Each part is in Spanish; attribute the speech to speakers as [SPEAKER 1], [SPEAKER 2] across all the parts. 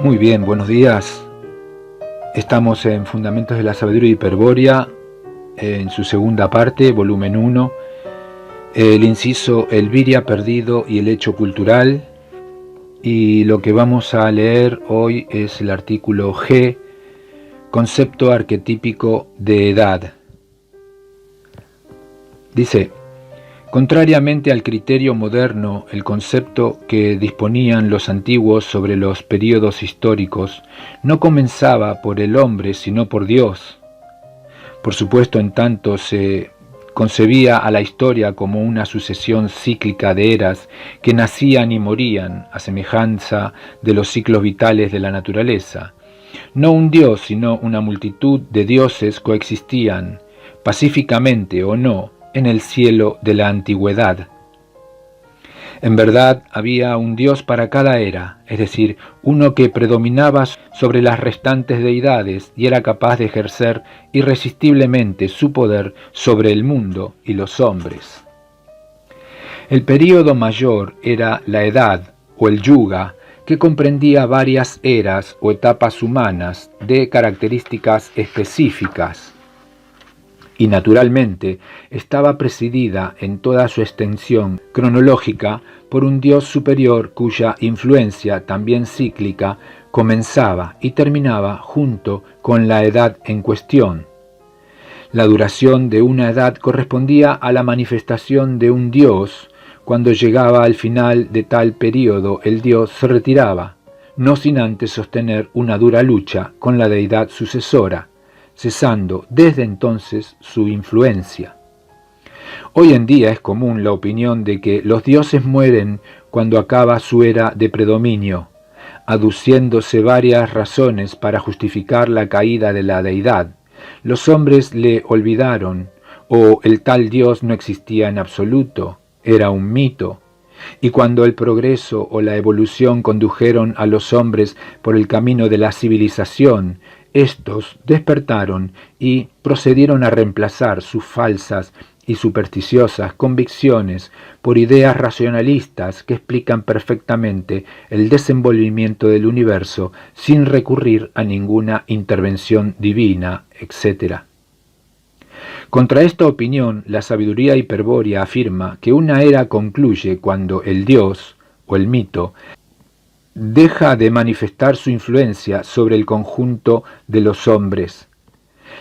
[SPEAKER 1] Muy bien, buenos días. Estamos en Fundamentos de la Sabiduría Hiperbórea, en su segunda parte, volumen 1, el inciso Elviria perdido y el hecho cultural. Y lo que vamos a leer hoy es el artículo G, concepto arquetípico de edad. Dice: contrariamente al criterio moderno, el concepto que disponían los antiguos sobre los períodos históricos no comenzaba por el hombre, sino por Dios. Por supuesto, en tanto se concebía a la historia como una sucesión cíclica de eras que nacían y morían, a semejanza de los ciclos vitales de la naturaleza. No un Dios, sino una multitud de dioses coexistían, pacíficamente o no, en el cielo de la antigüedad. En verdad, había un Dios para cada era, es decir, uno que predominaba sobre las restantes deidades y era capaz de ejercer irresistiblemente su poder sobre el mundo y los hombres. El período mayor era la edad o el yuga, que comprendía varias eras o etapas humanas de características específicas, y naturalmente estaba presidida en toda su extensión cronológica por un Dios superior cuya influencia, también cíclica, comenzaba y terminaba junto con la edad en cuestión. La duración de una edad correspondía a la manifestación de un Dios. Cuando llegaba al final de tal período, el Dios se retiraba, no sin antes sostener una dura lucha con la deidad sucesora, cesando desde entonces su influencia. Hoy en día es común la opinión de que los dioses mueren cuando acaba su era de predominio, aduciéndose varias razones para justificar la caída de la deidad. Los hombres le olvidaron, o el tal Dios no existía en absoluto, era un mito. Y cuando el progreso o la evolución condujeron a los hombres por el camino de la civilización, estos despertaron y procedieron a reemplazar sus falsas y supersticiosas convicciones por ideas racionalistas que explican perfectamente el desenvolvimiento del universo sin recurrir a ninguna intervención divina, etc. Contra esta opinión, la sabiduría hiperbórea afirma que una era concluye cuando el Dios, o el mito, deja de manifestar su influencia sobre el conjunto de los hombres.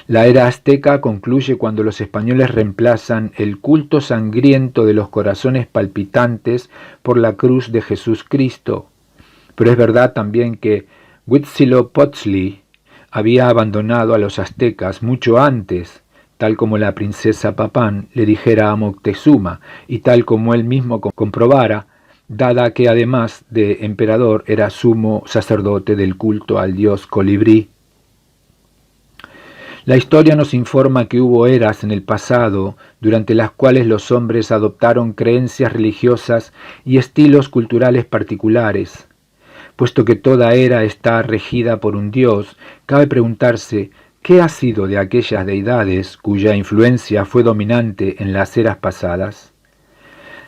[SPEAKER 1] La era azteca concluye cuando los españoles reemplazan el culto sangriento de los corazones palpitantes por la cruz de Jesús Cristo. Pero es verdad también que Huitzilopochtli había abandonado a los aztecas mucho antes, tal como la princesa Papán le dijera a Moctezuma y tal como él mismo comprobara, dada que además de emperador era sumo sacerdote del culto al dios colibrí. La historia nos informa que hubo eras en el pasado durante las cuales los hombres adoptaron creencias religiosas y estilos culturales particulares. Puesto que toda era está regida por un dios, cabe preguntarse ¿qué ha sido de aquellas deidades cuya influencia fue dominante en las eras pasadas?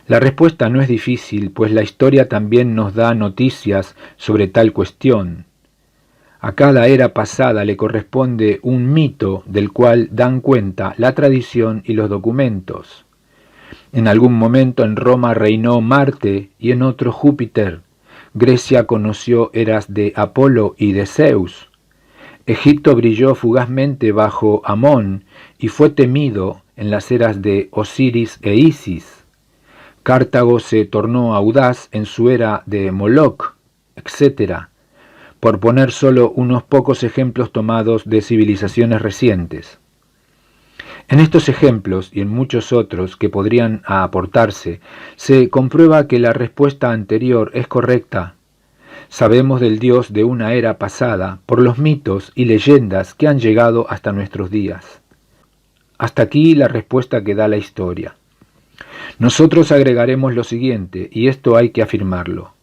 [SPEAKER 1] La respuesta no es difícil, pues la historia también nos da noticias sobre tal cuestión. A cada era pasada le corresponde un mito del cual dan cuenta la tradición y los documentos. En algún momento en Roma reinó Marte y en otro Júpiter. Grecia conoció eras de Apolo y de Zeus. Egipto brilló fugazmente bajo Amón y fue temido en las eras de Osiris e Isis. Cartago se tornó audaz en su era de Moloch, etc., por poner solo unos pocos ejemplos tomados de civilizaciones recientes. En estos ejemplos y en muchos otros que podrían aportarse, se comprueba que la respuesta anterior es correcta. Sabemos del Dios de una era pasada por los mitos y leyendas que han llegado hasta nuestros días. Hasta aquí la respuesta que da la historia. Nosotros agregaremos lo siguiente, y esto hay que afirmarlo.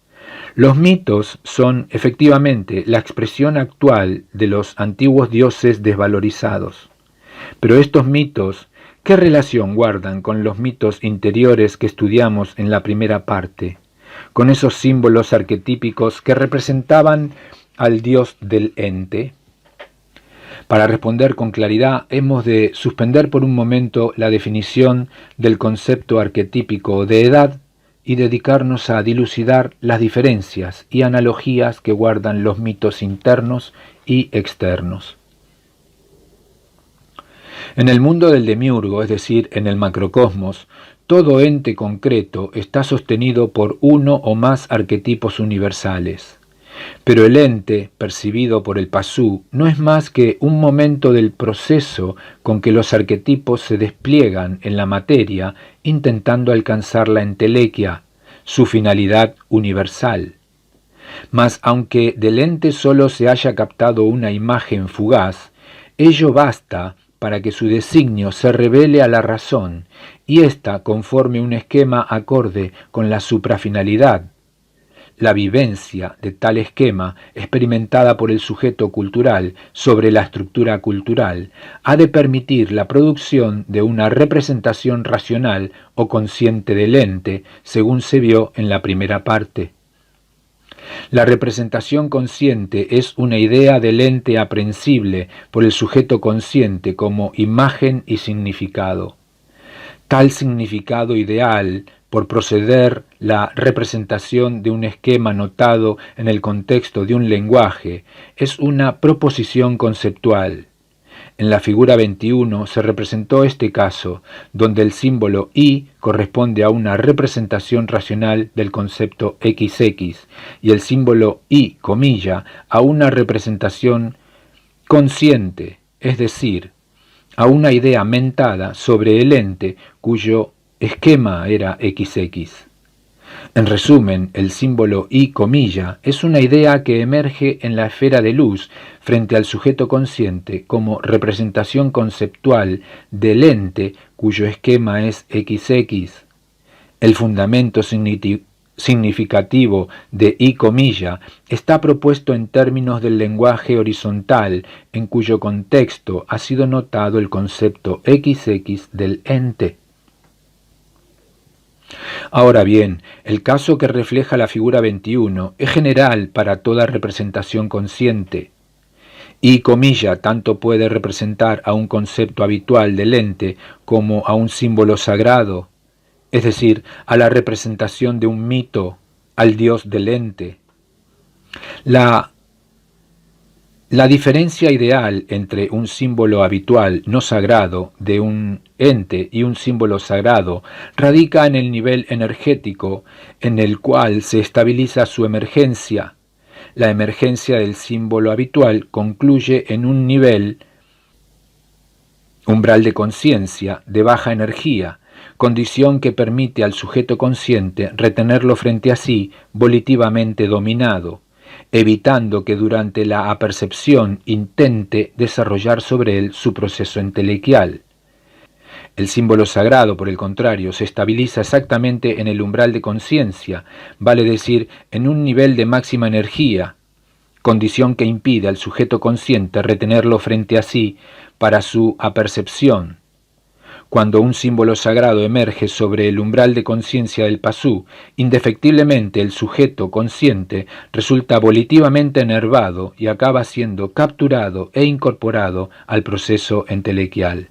[SPEAKER 1] Los mitos son efectivamente la expresión actual de los antiguos dioses desvalorizados. Pero estos mitos, ¿qué relación guardan con los mitos interiores que estudiamos en la primera parte? Con esos símbolos arquetípicos que representaban al Dios del ente? Para responder con claridad, hemos de suspender por un momento la definición del concepto arquetípico de edad y dedicarnos a dilucidar las diferencias y analogías que guardan los mitos internos y externos. En el mundo del demiurgo, es decir, en el macrocosmos, todo ente concreto está sostenido por uno o más arquetipos universales. Pero el ente, percibido por el Pasú, no es más que un momento del proceso con que los arquetipos se despliegan en la materia intentando alcanzar la entelequia, su finalidad universal. Mas aunque del ente solo se haya captado una imagen fugaz, ello basta para que su designio se revele a la razón y ésta conforme un esquema acorde con la suprafinalidad. La vivencia de tal esquema, experimentada por el sujeto cultural sobre la estructura cultural, ha de permitir la producción de una representación racional o consciente del ente, según se vio en la primera parte. La representación consciente es una idea del ente aprehensible por el sujeto consciente como imagen y significado. Tal significado ideal, por proceder la representación de un esquema notado en el contexto de un lenguaje, es una proposición conceptual. En la figura 21 se representó este caso, donde el símbolo I corresponde a una representación racional del concepto XX y el símbolo I, comilla, a una representación consciente, es decir, a una idea mentada sobre el ente cuyo esquema era XX. En resumen, el símbolo I, comilla, es una idea que emerge en la esfera de luz frente al sujeto consciente como representación conceptual del ente cuyo esquema es XX. El fundamento significativo de I, comilla, está propuesto en términos del lenguaje horizontal en cuyo contexto ha sido notado el concepto XX del ente. Ahora bien, el caso que refleja la figura 21 es general para toda representación consciente. I, comilla, tanto puede representar a un concepto habitual del ente como a un símbolo sagrado, es decir, a la representación de un mito, al Dios del ente. La diferencia ideal entre un símbolo habitual no sagrado de un ente y un símbolo sagrado radica en el nivel energético en el cual se estabiliza su emergencia. La emergencia del símbolo habitual concluye en un nivel umbral de conciencia de baja energía, condición que permite al sujeto consciente retenerlo frente a sí volitivamente dominado, evitando que durante la apercepción intente desarrollar sobre él su proceso entelequial. El símbolo sagrado, por el contrario, se estabiliza exactamente en el umbral de conciencia, vale decir, en un nivel de máxima energía, condición que impide al sujeto consciente retenerlo frente a sí para su apercepción. Cuando un símbolo sagrado emerge sobre el umbral de conciencia del Pasú, indefectiblemente el sujeto consciente resulta volitivamente enervado y acaba siendo capturado e incorporado al proceso entelequial.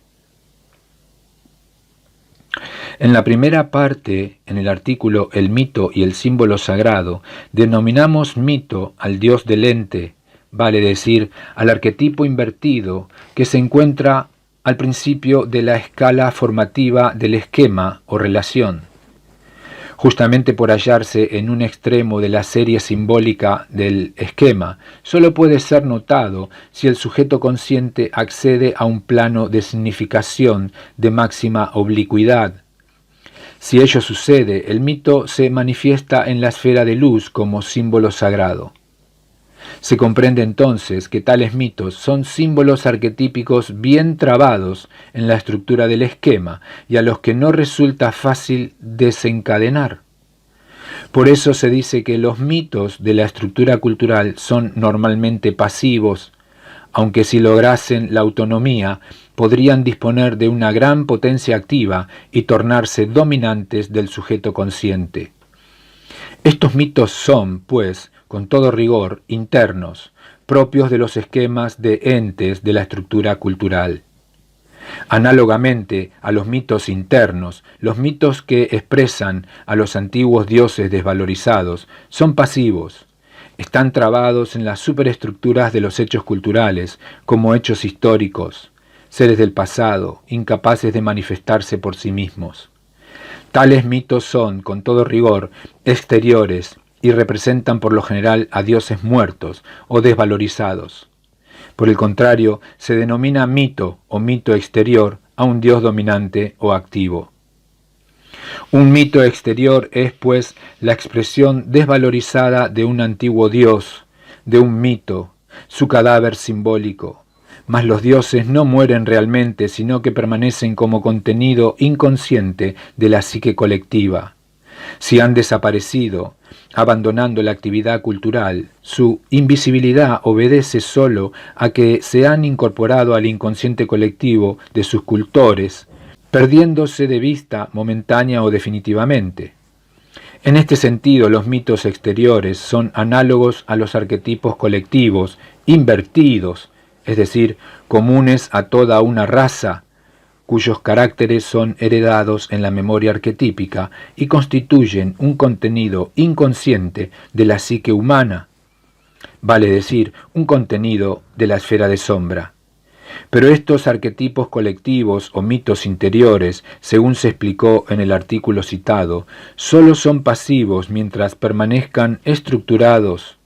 [SPEAKER 1] En la primera parte, en el artículo El mito y el símbolo sagrado, denominamos mito al Dios del ente, vale decir, al arquetipo invertido que se encuentra al principio de la escala formativa del esquema o relación. Justamente por hallarse en un extremo de la serie simbólica del esquema, solo puede ser notado si el sujeto consciente accede a un plano de significación de máxima oblicuidad. Si ello sucede, el mito se manifiesta en la esfera de luz como símbolo sagrado. Se comprende entonces que tales mitos son símbolos arquetípicos bien trabados en la estructura del esquema y a los que no resulta fácil desencadenar. Por eso se dice que los mitos de la estructura cultural son normalmente pasivos, aunque si lograsen la autonomía, podrían disponer de una gran potencia activa y tornarse dominantes del sujeto consciente. Estos mitos son, pues, con todo rigor, internos, propios de los esquemas de entes de la estructura cultural. Análogamente a los mitos internos, los mitos que expresan a los antiguos dioses desvalorizados son pasivos. Están trabados en las superestructuras de los hechos culturales, como hechos históricos, seres del pasado, incapaces de manifestarse por sí mismos. Tales mitos son, con todo rigor, exteriores y representan por lo general a dioses muertos o desvalorizados. Por el contrario, se denomina mito o mito exterior a un dios dominante o activo. Un mito exterior es, pues, la expresión desvalorizada de un antiguo dios, de un mito, su cadáver simbólico. Mas los dioses no mueren realmente, sino que permanecen como contenido inconsciente de la psique colectiva. Si han desaparecido, abandonando la actividad cultural, su invisibilidad obedece sólo a que se han incorporado al inconsciente colectivo de sus cultores, perdiéndose de vista momentánea o definitivamente. En este sentido, los mitos exteriores son análogos a los arquetipos colectivos, invertidos, es decir, comunes a toda una raza, cuyos caracteres son heredados en la memoria arquetípica y constituyen un contenido inconsciente de la psique humana, vale decir, un contenido de la esfera de sombra. Pero estos arquetipos colectivos o mitos interiores, según se explicó en el artículo citado, sólo son pasivos mientras permanezcan estructurados.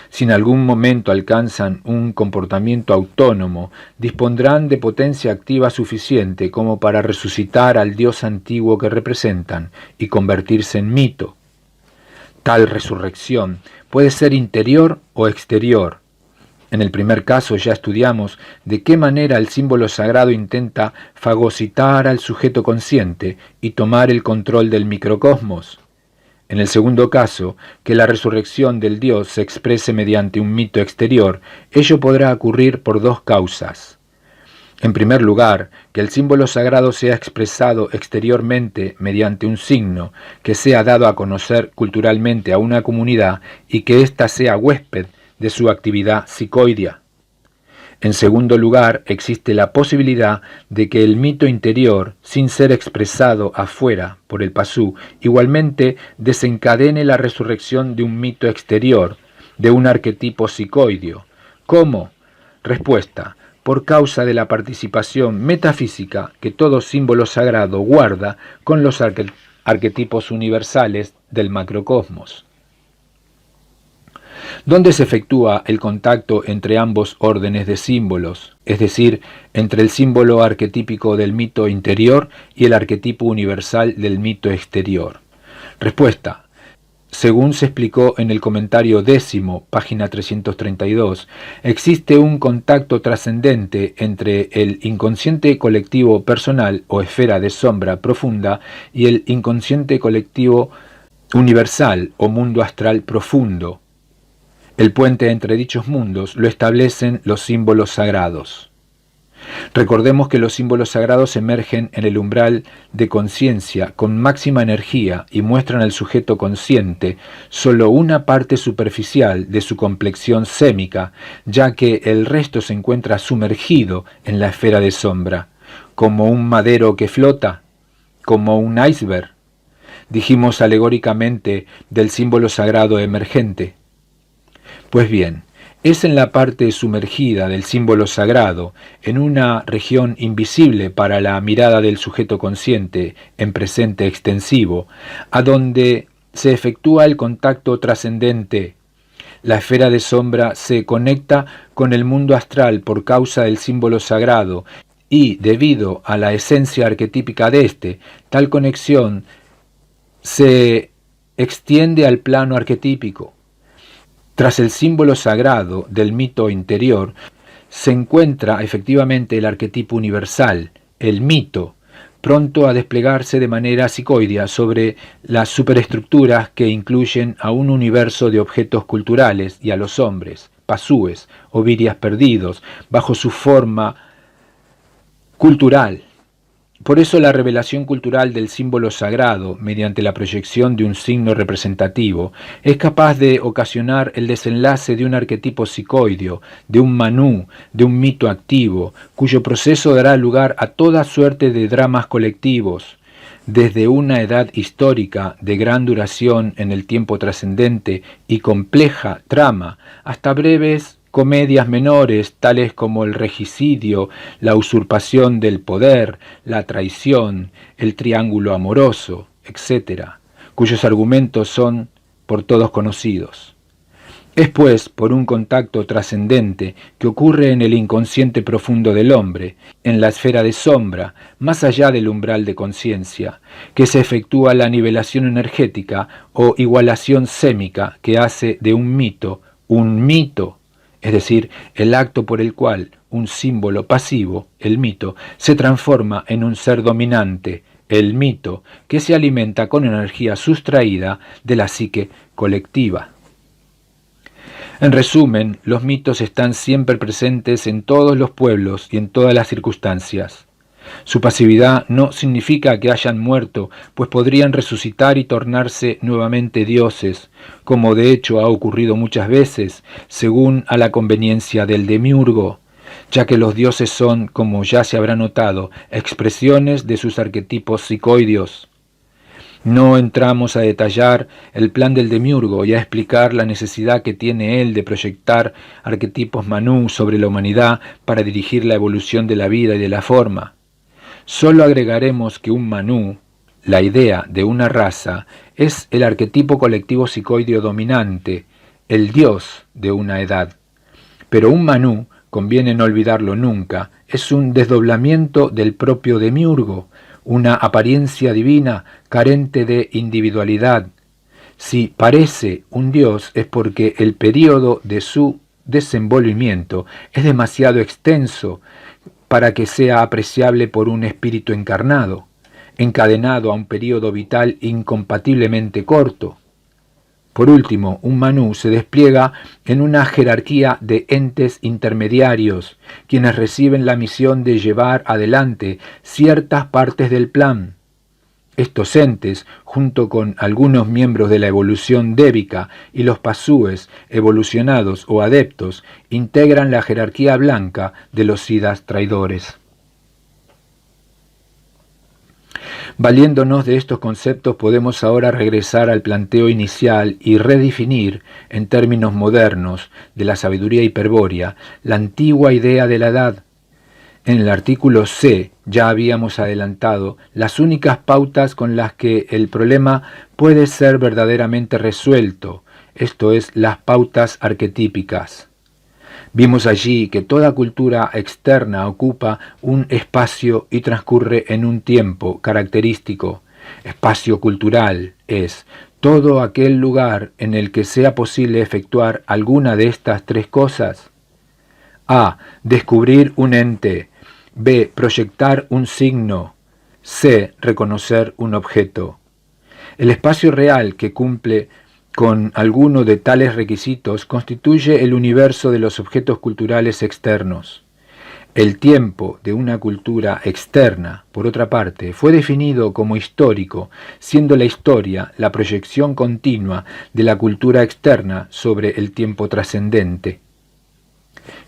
[SPEAKER 1] Si en algún momento alcanzan un comportamiento autónomo, dispondrán de potencia activa suficiente como para resucitar al dios antiguo que representan y convertirse en mito. Tal resurrección puede ser interior o exterior. En el primer caso ya estudiamos de qué manera el símbolo sagrado intenta fagocitar al sujeto consciente y tomar el control del microcosmos. En el segundo caso, que la resurrección del Dios se exprese mediante un mito exterior, ello podrá ocurrir por dos causas. En primer lugar, que el símbolo sagrado sea expresado exteriormente mediante un signo que sea dado a conocer culturalmente a una comunidad y que ésta sea huésped de su actividad psicoidea. En segundo lugar, existe la posibilidad de que el mito interior, sin ser expresado afuera por el pasú, igualmente desencadene la resurrección de un mito exterior, de un arquetipo psicoideo. ¿Cómo? Respuesta: por causa de la participación metafísica que todo símbolo sagrado guarda con los arquetipos universales del macrocosmos. ¿Dónde se efectúa el contacto entre ambos órdenes de símbolos, es decir, entre el símbolo arquetípico del mito interior y el arquetipo universal del mito exterior? Respuesta: según se explicó en el comentario 10, página 332, existe un contacto trascendente entre el inconsciente colectivo personal o esfera de sombra profunda y el inconsciente colectivo universal o mundo astral profundo. El puente entre dichos mundos lo establecen los símbolos sagrados. Recordemos que los símbolos sagrados emergen en el umbral de conciencia con máxima energía y muestran al sujeto consciente solo una parte superficial de su complexión sémica, ya que el resto se encuentra sumergido en la esfera de sombra, como un madero que flota, como un iceberg. Dijimos alegóricamente del símbolo sagrado emergente. Pues bien, es en la parte sumergida del símbolo sagrado, en una región invisible para la mirada del sujeto consciente en presente extensivo, a donde se efectúa el contacto trascendente. La esfera de sombra se conecta con el mundo astral por causa del símbolo sagrado y, debido a la esencia arquetípica de éste, tal conexión se extiende al plano arquetípico. Tras el símbolo sagrado del mito interior, se encuentra efectivamente el arquetipo universal, el mito, pronto a desplegarse de manera psicoidea sobre las superestructuras que incluyen a un universo de objetos culturales y a los hombres, pasúes o virias perdidos, bajo su forma cultural. Por eso la revelación cultural del símbolo sagrado, mediante la proyección de un signo representativo, es capaz de ocasionar el desenlace de un arquetipo psicoideo, de un manú, de un mito activo, cuyo proceso dará lugar a toda suerte de dramas colectivos, desde una edad histórica de gran duración en el tiempo trascendente y compleja trama, hasta breves comedias menores tales como el regicidio, la usurpación del poder, la traición, el triángulo amoroso, etc., cuyos argumentos son por todos conocidos. Es pues por un contacto trascendente que ocurre en el inconsciente profundo del hombre, en la esfera de sombra, más allá del umbral de conciencia, que se efectúa la nivelación energética o igualación sémica que hace de un mito, es decir, el acto por el cual un símbolo pasivo, el mito, se transforma en un ser dominante, el mito, que se alimenta con energía sustraída de la psique colectiva. En resumen, los mitos están siempre presentes en todos los pueblos y en todas las circunstancias. Su pasividad no significa que hayan muerto, pues podrían resucitar y tornarse nuevamente dioses, como de hecho ha ocurrido muchas veces, según a la conveniencia del demiurgo, ya que los dioses son, como ya se habrá notado, expresiones de sus arquetipos psicoideos. No entramos a detallar el plan del demiurgo y a explicar la necesidad que tiene él de proyectar arquetipos manú sobre la humanidad para dirigir la evolución de la vida y de la forma. Solo agregaremos que un manú, la idea de una raza, es el arquetipo colectivo psicoideo dominante, el dios de una edad. Pero un manú, conviene no olvidarlo nunca, es un desdoblamiento del propio demiurgo, una apariencia divina carente de individualidad. Si parece un dios es porque el período de su desenvolvimiento es demasiado extenso para que sea apreciable por un espíritu encarnado, encadenado a un período vital incompatiblemente corto. Por último, un manú se despliega en una jerarquía de entes intermediarios, quienes reciben la misión de llevar adelante ciertas partes del plan. Estos entes, junto con algunos miembros de la evolución débica y los pasúes evolucionados o adeptos, integran la jerarquía blanca de los siddhas traidores. Valiéndonos de estos conceptos podemos ahora regresar al planteo inicial y redefinir, en términos modernos, de la sabiduría hiperbórea, la antigua idea de la edad. En el artículo C ya habíamos adelantado las únicas pautas con las que el problema puede ser verdaderamente resuelto, esto es, las pautas arquetípicas. Vimos allí que toda cultura externa ocupa un espacio y transcurre en un tiempo característico. Espacio cultural es todo aquel lugar en el que sea posible efectuar alguna de estas tres cosas. A. Descubrir un ente. B. Proyectar un signo. C. Reconocer un objeto. El espacio real que cumple con alguno de tales requisitos constituye el universo de los objetos culturales externos. El tiempo de una cultura externa, por otra parte, fue definido como histórico, siendo la historia la proyección continua de la cultura externa sobre el tiempo trascendente.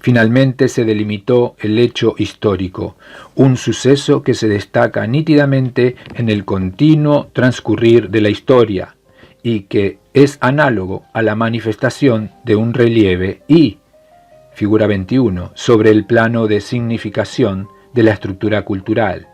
[SPEAKER 1] Finalmente se delimitó el hecho histórico, un suceso que se destaca nítidamente en el continuo transcurrir de la historia, y que es análogo a la manifestación de un relieve y, figura 21, sobre el plano de significación de la estructura cultural.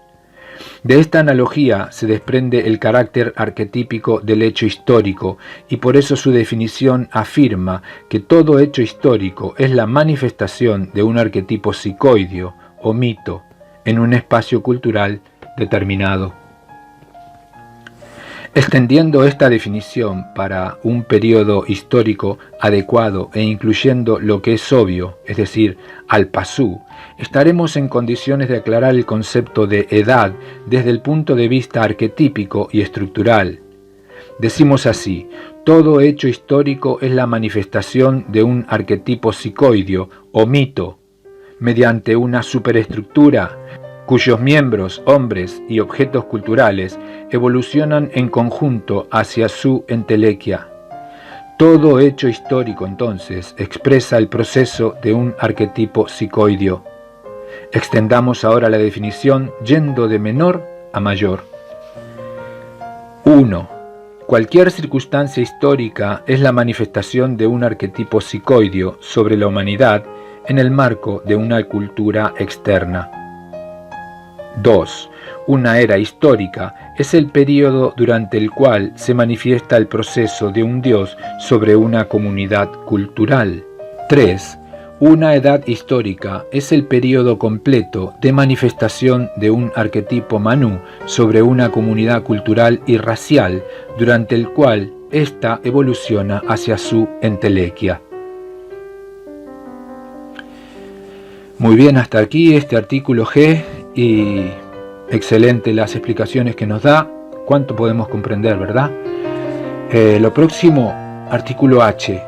[SPEAKER 1] De esta analogía se desprende el carácter arquetípico del hecho histórico y por eso su definición afirma que todo hecho histórico es la manifestación de un arquetipo psicoideo o mito en un espacio cultural determinado. Extendiendo esta definición para un periodo histórico adecuado e incluyendo lo que es obvio, es decir, al pasú, estaremos en condiciones de aclarar el concepto de edad desde el punto de vista arquetípico y estructural. Decimos así: todo hecho histórico es la manifestación de un arquetipo psicoideo o mito, mediante una superestructura cuyos miembros, hombres y objetos culturales evolucionan en conjunto hacia su entelequia. Todo hecho histórico, entonces, expresa el proceso de un arquetipo psicoideo. Extendamos ahora la definición yendo de menor a mayor. 1. Cualquier circunstancia histórica es la manifestación de un arquetipo psicoideo sobre la humanidad en el marco de una cultura externa. 2. Una era histórica es el período durante el cual se manifiesta el proceso de un Dios sobre una comunidad cultural. 3. Una edad histórica es el período completo de manifestación de un arquetipo Manu sobre una comunidad cultural y racial, durante el cual ésta evoluciona hacia su entelequia. Muy bien, hasta aquí este artículo G, y excelente las explicaciones que nos da. ¿Cuánto podemos comprender, verdad? Lo próximo, artículo H,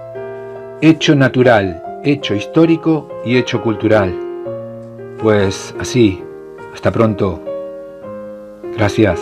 [SPEAKER 1] hecho natural, hecho histórico y hecho cultural. Pues así, hasta pronto. Gracias.